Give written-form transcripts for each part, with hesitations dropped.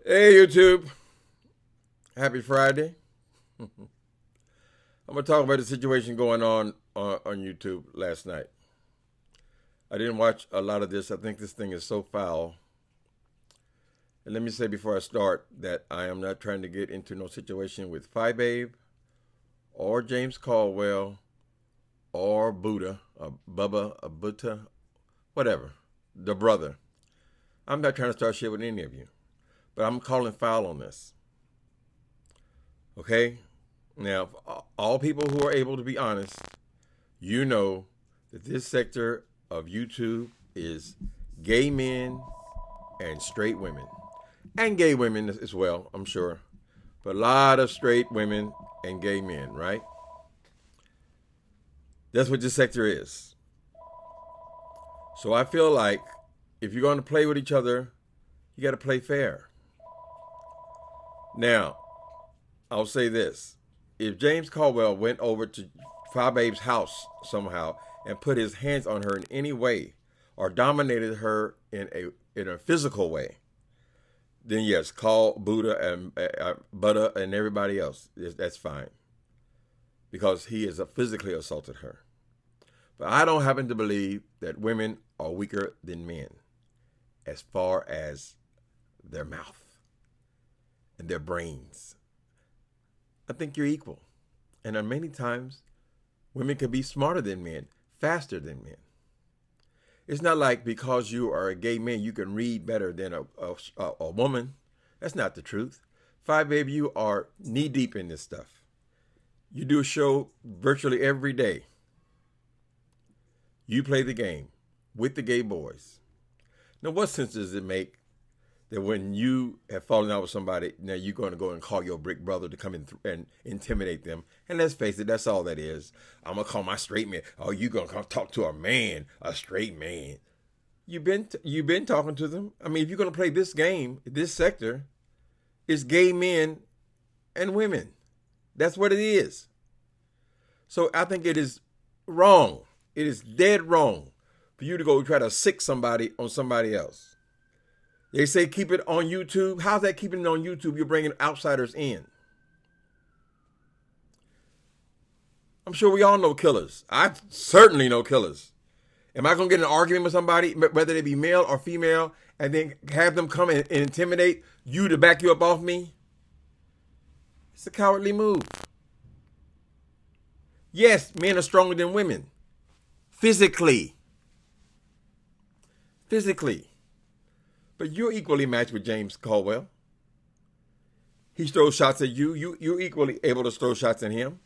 Hey YouTube, happy Friday. I'm gonna talk about the situation going on YouTube last night. I didn't watch a lot of this. I think this thing is so foul. And let me say before I start that I am not trying to get into no situation with Phi Babe or James Caldwell or Buddha, or Bubba, or Buddha, whatever, the brother. I'm not trying to start shit with any of you, but I'm calling foul on this. Okay? Now, all people who are able to be honest, you know that this sector of YouTube is gay men and straight women. And gay women as well, I'm sure. But a lot of straight women and gay men, right? That's what this sector is. So I feel like if you're going to play with each other, you got to play fair. Now, I'll say this. If James Caldwell went over to Fababe's house somehow and put his hands on her in any way or dominated her in a physical way, then yes, call Buddha and Buddha and everybody else. That's fine. Because he has physically assaulted her. But I don't happen to believe that women are weaker than men as far as their mouth and their brains. I think you're equal. And many times, women can be smarter than men, faster than men. It's not like because you are a gay man, you can read better than a woman. That's not the truth. Phi Baby, you are knee deep in this stuff. You do a show virtually every day. You play the game with the gay boys. Now, what sense does it make that when you have fallen out with somebody, now you're going to go and call your brick brother to come in and intimidate them? And let's face it, that's all that is. I'm going to call my straight man. Oh, you're going to come talk to a man, a straight man. You've been talking to them. I mean, if you're going to play this game, this sector, it's gay men and women. That's what it is. So I think it is wrong. It is dead wrong for you to go try to sick somebody on somebody else. They say keep it on YouTube. How's that keeping it on YouTube? You're bringing outsiders in. I'm sure we all know killers. I certainly know killers. Am I going to get in an argument with somebody, whether they be male or female, and then have them come and intimidate you to back you up off me? It's a cowardly move. Yes, men are stronger than women. Physically. But you're equally matched with James Caldwell. He throws shots at you. You're equally able to throw shots at him.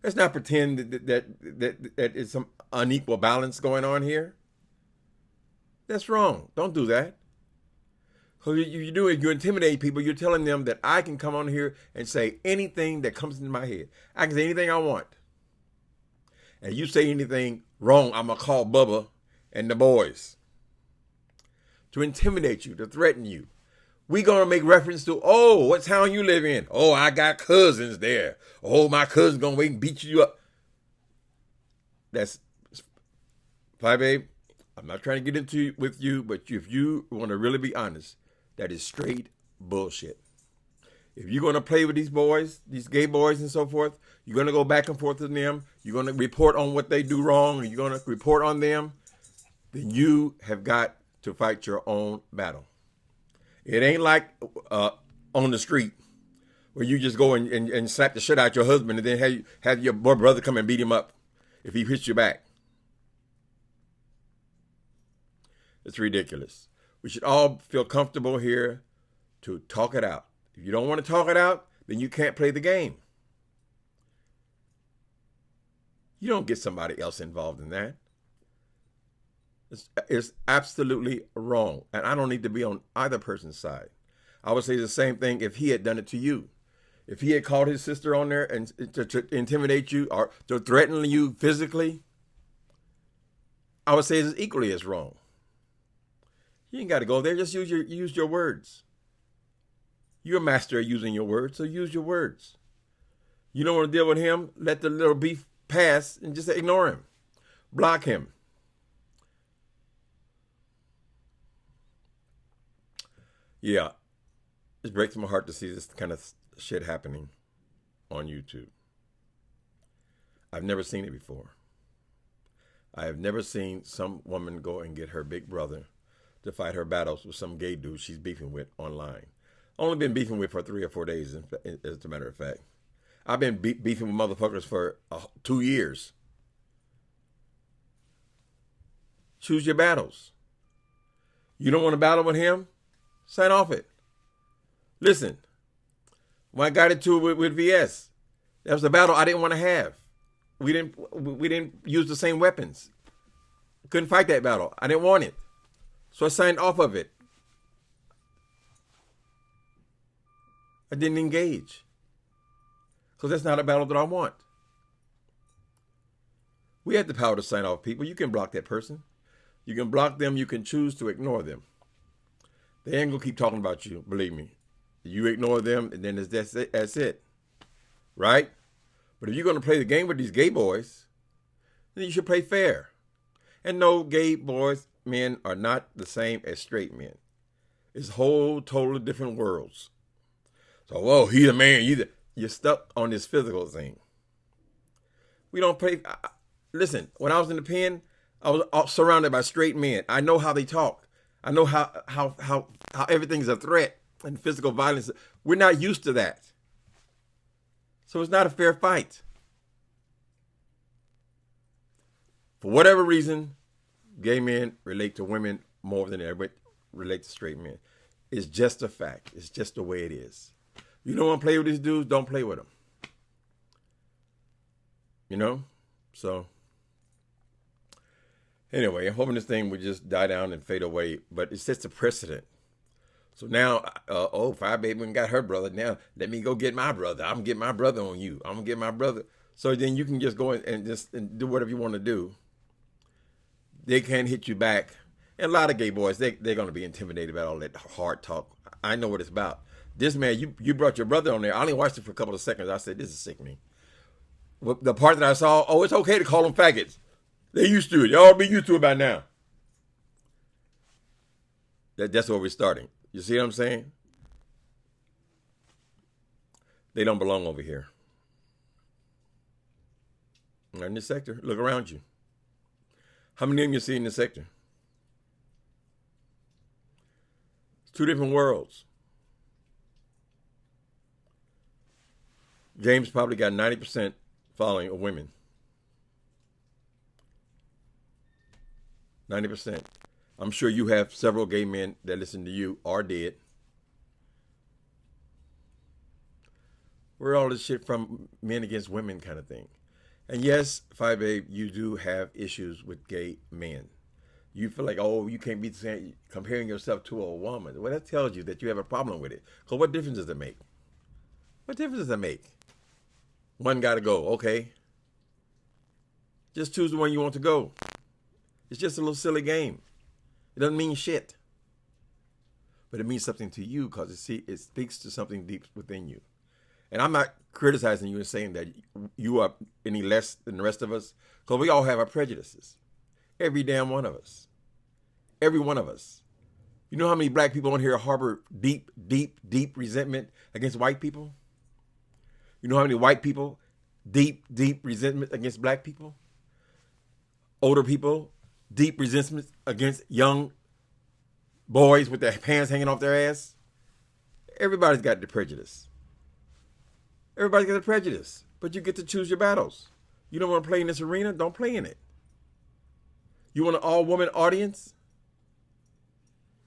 Let's not pretend that is some unequal balance going on here. That's wrong. Don't do that. So you do it, you intimidate people. You're telling them that I can come on here and say anything that comes into my head. I can say anything I want. And you say anything wrong, I'm going to call Bubba and the boys to intimidate you, to threaten you. We going to make reference to, oh, what town you live in? Oh, I got cousins there. Oh, my cousin's going to wait and beat you up. That's, Phi Babe, I'm not trying to get into with you, but if you want to really be honest, that is straight bullshit. If you're going to play with these boys, these gay boys and so forth, you're going to go back and forth with them, you're going to report on what they do wrong, and you're going to report on them, then you have got to fight your own battle. It ain't like on the street where you just go and slap the shit out your husband and then have your brother come and beat him up if he hits you back. It's ridiculous. We should all feel comfortable here to talk it out. If you don't want to talk it out, then you can't play the game. You don't get somebody else involved in that. It's absolutely wrong. And I don't need to be on either person's side. I would say the same thing if he had done it to you. If he had called his sister on there and to intimidate you or to threaten you physically, I would say it's equally as wrong. You ain't got to go there. Just use your words. You're a master at using your words, so use your words. You don't want to deal with him, let the little beef pass and just ignore him. Block him. Yeah, It breaks my heart to see this kind of shit happening on YouTube. I've never seen it before. I have never seen some woman go and get her big brother to fight her battles with some gay dude she's beefing with online. Only been beefing with for 3 or 4 days, as a matter of fact. I've been beefing with motherfuckers for 2 years. Choose your battles. You don't want to battle with him? Sign off it. Listen, when I got into it with VS, that was a battle I didn't want to have. We didn't use the same weapons. Couldn't fight that battle. I didn't want it. So I signed off of it. I didn't engage. Because that's not a battle that I want. We have the power to sign off people. You can block that person. You can block them. You can choose to ignore them. They ain't going to keep talking about you, believe me. You ignore them, and then that's it. Right? But if you're going to play the game with these gay boys, then you should play fair. And no, gay boys, men are not the same as straight men. It's whole, totally different worlds. So, whoa, he's a man. You're stuck on this physical thing. We don't play. Listen, when I was in the pen, I was surrounded by straight men. I know how they talk. I know how everything's a threat and physical violence. We're not used to that. So it's not a fair fight. For whatever reason, gay men relate to women more than they relate to straight men. It's just a fact. It's just the way it is. You don't want to play with these dudes, don't play with them. You know? So, anyway, I'm hoping this thing would just die down and fade away, but it sets a precedent. So now, Fire Baby got her brother. Now, let me go get my brother. I'm going to get my brother on you. I'm going to get my brother. So then you can just go and do whatever you want to do. They can't hit you back. And a lot of gay boys, they're going to be intimidated about all that hard talk. I know what it's about. This man, you brought your brother on there. I only watched it for a couple of seconds. I said, this is sickening. The part that I saw, it's okay to call them faggots. They used to it. Y'all be used to it by now. That's where we're starting. You see what I'm saying? They don't belong over here. Not in this sector. Look around you. How many of them you see in this sector? It's 2 different worlds. James probably got 90% following of women. 90%. I'm sure you have several gay men that listen to you are dead. Where all this shit from men against women kind of thing. And yes, Fire Babe, you do have issues with gay men. You feel like, you can't be comparing yourself to a woman. Well, that tells you that you have a problem with it. Because what difference does it make? What difference does it make? One got to go, okay? Just choose the one you want to go. It's just a little silly game. It doesn't mean shit. But it means something to you because it speaks to something deep within you. And I'm not criticizing you and saying that you are any less than the rest of us, because we all have our prejudices. Every damn one of us. Every one of us. You know how many black people on here harbor deep, deep, deep resentment against white people? You know how many white people, deep, deep resentment against black people? Older people, deep resentment against young boys with their pants hanging off their ass? Everybody's got the prejudice. Everybody's got a prejudice. But you get to choose your battles. You don't want to play in this arena? Don't play in it. You want an all-woman audience?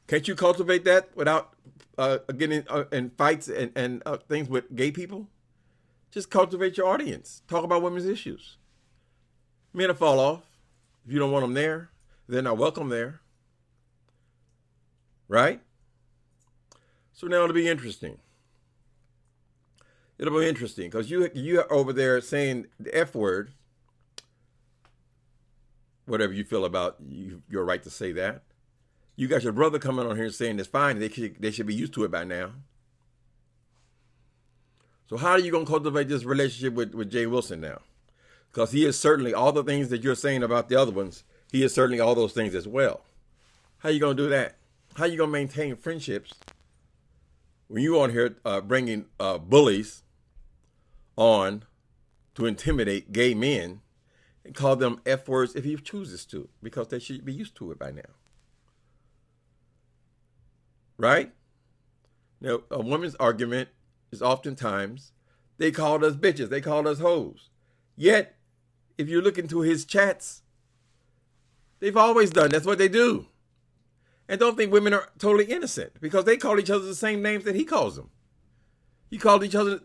Can't you cultivate that without getting in fights and things with gay people? Just cultivate your audience. Talk about women's issues. Men will fall off. If you don't want them there, they're not welcome there. Right? So now it'll be interesting. It'll be interesting because you are over there saying the F word. Whatever you feel about your right to say that. You got your brother coming on here saying it's fine. They should be used to it by now. So how are you going to cultivate this relationship with Jay Wilson now? Because he is certainly all the things that you're saying about the other ones. He is certainly all those things as well. How are you going to do that? How are you going to maintain friendships when you on here bringing bullies on to intimidate gay men and call them F words if he chooses to, because they should be used to it by now. Right? Now, a woman's argument is oftentimes, they called us bitches, they called us hoes. Yet, if you look into his chats, they've always done, that's what they do. And don't think women are totally innocent, because they call each other the same names that he calls them. You called each other.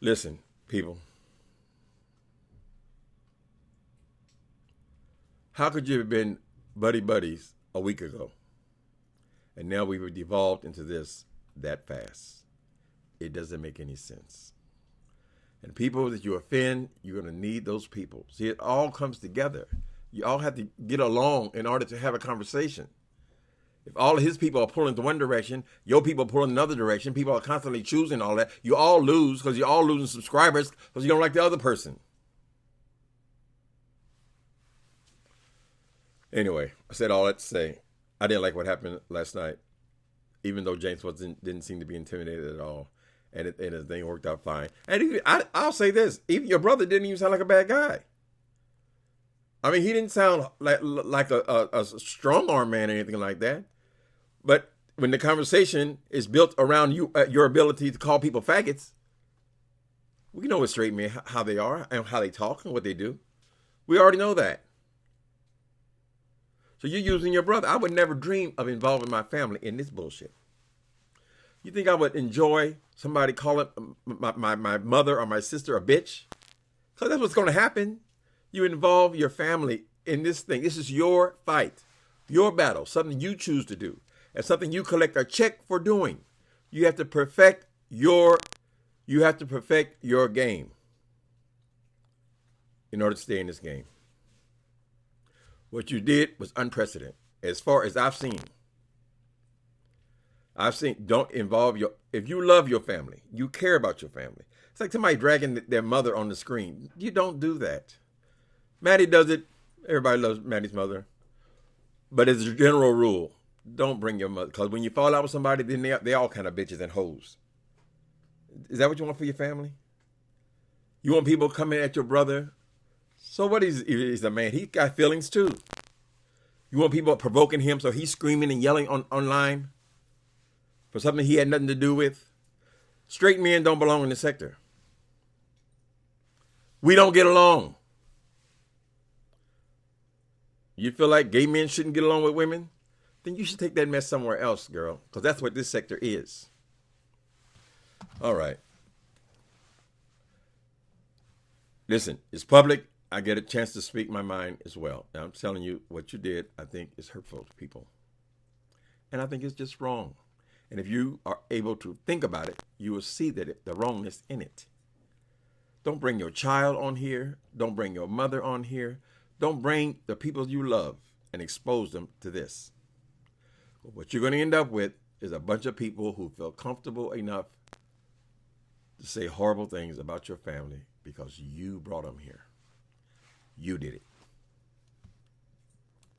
Listen, people. How could you have been buddies a week ago? And now we've devolved into this that fast. It doesn't make any sense. And people that you offend, you're going to need those people. See, it all comes together. You all have to get along in order to have a conversation. If all of his people are pulling to one direction, your people pull in another direction, people are constantly choosing all that, you all lose because you're all losing subscribers because you don't like the other person. Anyway, I said all that to say, I didn't like what happened last night, even though James didn't seem to be intimidated at all. And the thing worked out fine. And even, I'll say this, even your brother didn't even sound like a bad guy. I mean, he didn't sound like a strong arm man or anything like that. But when the conversation is built around your ability to call people faggots, we know what straight men, how they are and how they talk and what they do. We already know that. So you're using your brother. I would never dream of involving my family in this bullshit. You think I would enjoy somebody calling my mother or my sister a bitch? So that's what's going to happen. You involve your family in this thing. This is your fight, your battle, something you choose to do, and something you collect a check for doing. You have to perfect your game in order to stay in this game. What you did was unprecedented, as far as I've seen. Don't involve if you love your family, you care about your family. It's like somebody dragging their mother on the screen. You don't do that. Maddie does it. Everybody loves Maddie's mother. But as a general rule, don't bring your mother. Because when you fall out with somebody, then they all kind of bitches and hoes. Is that what you want for your family? You want people coming at your brother? So what he's a man. He's got feelings too. You want people provoking him so he's screaming and yelling online for something he had nothing to do with? Straight men don't belong in this sector. We don't get along. You feel like gay men shouldn't get along with women? Then you should take that mess somewhere else, girl, because that's what this sector is. All right. Listen, it's public. I get a chance to speak my mind as well. Now, I'm telling you, what you did, I think, is hurtful to people. And I think it's just wrong. And if you are able to think about it, you will see that the wrongness in it. Don't bring your child on here. Don't bring your mother on here. Don't bring the people you love and expose them to this. But what you're going to end up with is a bunch of people who feel comfortable enough to say horrible things about your family because you brought them here. You did it.